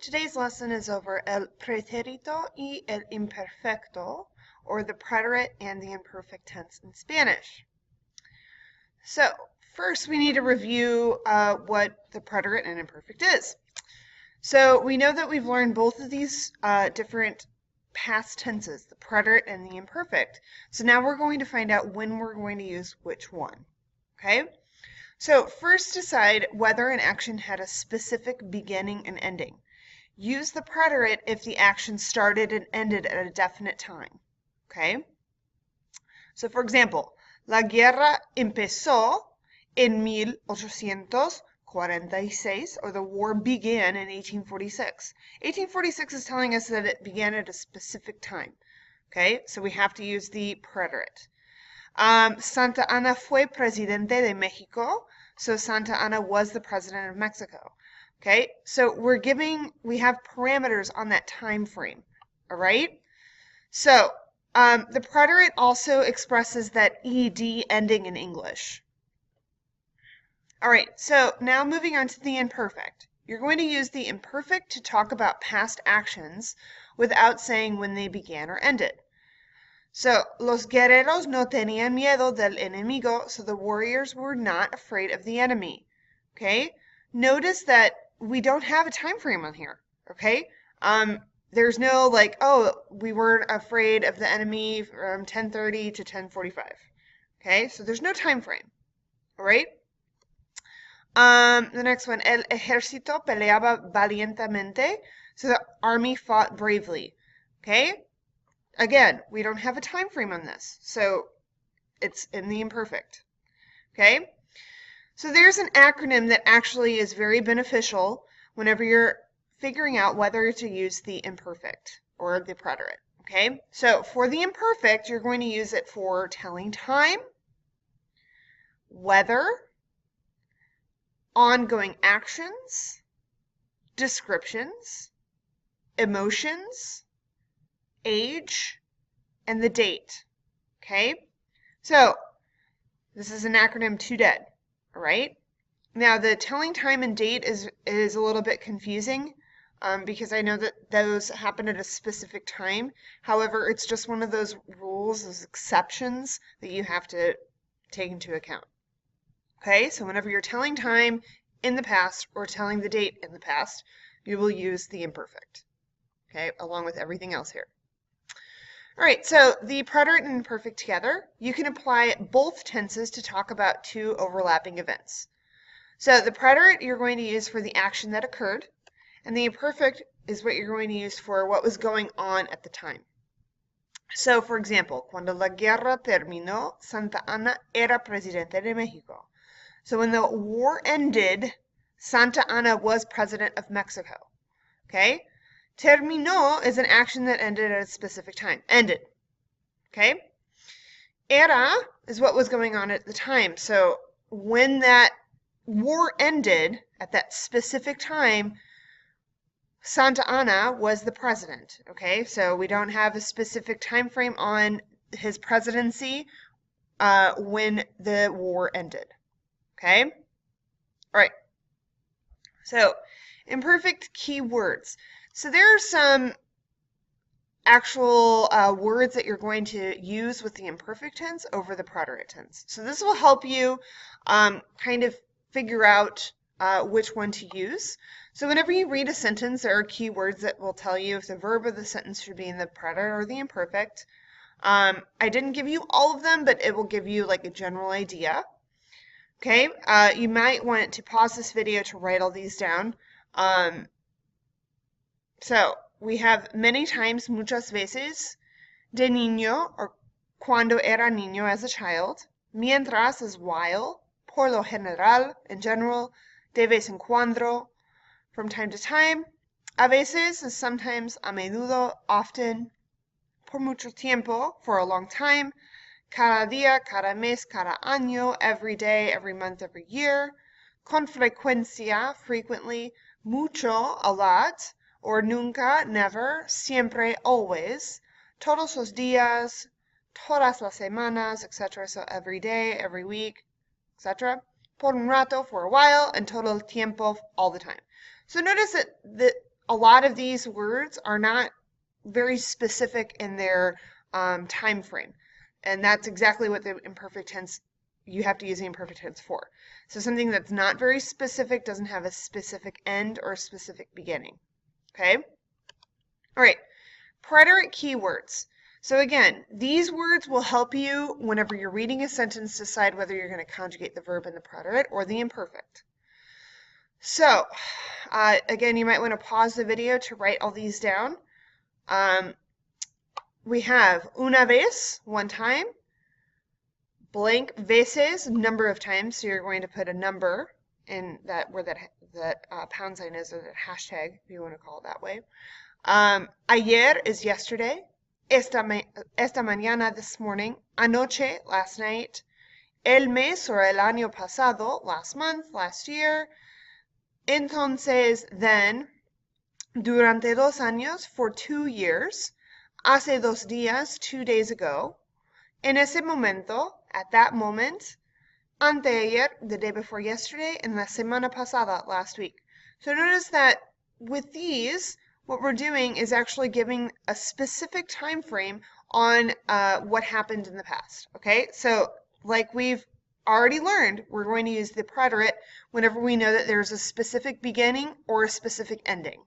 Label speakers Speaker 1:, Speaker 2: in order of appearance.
Speaker 1: Today's lesson is over el preterito y el imperfecto, or the preterite and the imperfect tense in Spanish. So, first we need to review what the preterite and imperfect is. So, we know that we've learned both of these different past tenses, the preterite and the imperfect. So now we're going to find out when we're going to use which one. Okay? So, first decide whether an action had a specific beginning and ending. Use the preterite if the action started and ended at a definite time. Okay? So, for example, la guerra empezó en 1846, or the war began in 1846. 1846 is telling us that it began at a specific time. Okay? So we have to use the preterite. Santa Anna fue presidente de México. So Santa Anna was the president of Mexico. Okay, so we have parameters on that time frame, all right? So the preterite also expresses that ed ending in English. All right, so now moving on to the imperfect. You're going to use the imperfect to talk about past actions without saying when they began or ended. So, los guerreros no tenían miedo del enemigo, so the warriors were not afraid of the enemy. Okay? Notice that we don't have a time frame on here. Okay? There's no like, oh, we weren't afraid of the enemy from 10:30 to 10:45. Okay? So there's no time frame. All right? The next one, el ejército peleaba valientemente, so the army fought bravely. Okay? Again, we don't have a time frame on this, so it's in the imperfect. Okay? So there's an acronym that actually is very beneficial whenever you're figuring out whether to use the imperfect or the preterite. Okay? So for the imperfect, you're going to use it for telling time, weather, ongoing actions, descriptions, emotions, age, and the date. Okay? So this is an acronym TODEAD. All right? Now the telling time and date is a little bit confusing because I know that those happen at a specific time. However, it's just one of those rules, those exceptions that you have to take into account. Okay? So whenever you're telling time in the past or telling the date in the past, you will use the imperfect. Okay? Along with everything else here. All right, so the preterite and imperfect together, you can apply both tenses to talk about two overlapping events. So the preterite you're going to use for the action that occurred, and the imperfect is what you're going to use for what was going on at the time. So, for example, cuando la guerra terminó, Santa Anna era presidente de México. So when the war ended, Santa Anna was president of Mexico. Okay? Terminó is an action that ended at a specific time. Ended. Okay? Era is what was going on at the time. So when that war ended at that specific time, Santa Anna was the president. Okay? So we don't have a specific time frame on his presidency when the war ended. Okay? All right. So imperfect key words. So there are some actual words that you're going to use with the imperfect tense over the preterite tense. So this will help you kind of figure out which one to use. So whenever you read a sentence, there are key words that will tell you if the verb of the sentence should be in the preterite or the imperfect. I didn't give you all of them, but it will give you like a general idea. Okay, you might want to pause this video to write all these down. So we have many times, muchas veces, de niño, or cuando era niño as a child, mientras is while, por lo general, in general, de vez en cuando, from time to time, a veces is sometimes, a menudo, often, por mucho tiempo, for a long time, cada día, cada mes, cada año, every day, every month, every year, con frecuencia, frequently, mucho, a lot, or nunca, never, siempre, always, todos los días, todas las semanas, etc. So every day, every week, etc. Por un rato, for a while, and todo el tiempo, all the time. So notice that a lot of these words are not very specific in their time frame. And that's exactly what the imperfect tense, you have to use the imperfect tense for. So something that's not very specific doesn't have a specific end or a specific beginning. Okay? All right. Preterite keywords. So again, these words will help you whenever you're reading a sentence decide whether you're going to conjugate the verb in the preterite or the imperfect. So again, you might want to pause the video to write all these down. We have una vez, one time, blank veces, number of times. So you're going to put a number in that where that pound sign is, or that hashtag, if you want to call it that way. Ayer is yesterday. Esta mañana, this morning. Anoche, last night. El mes, or el año pasado, last month, last year. Entonces, then. Durante 2 años, for 2 years. Hace 2 días, 2 days ago. En ese momento, at that moment. Anteayer, the day before yesterday. And la semana pasada, last week. So notice that with these, what we're doing is actually giving a specific time frame on what happened in the past. Okay, so like we've already learned, we're going to use the preterite whenever we know that there's a specific beginning or a specific ending.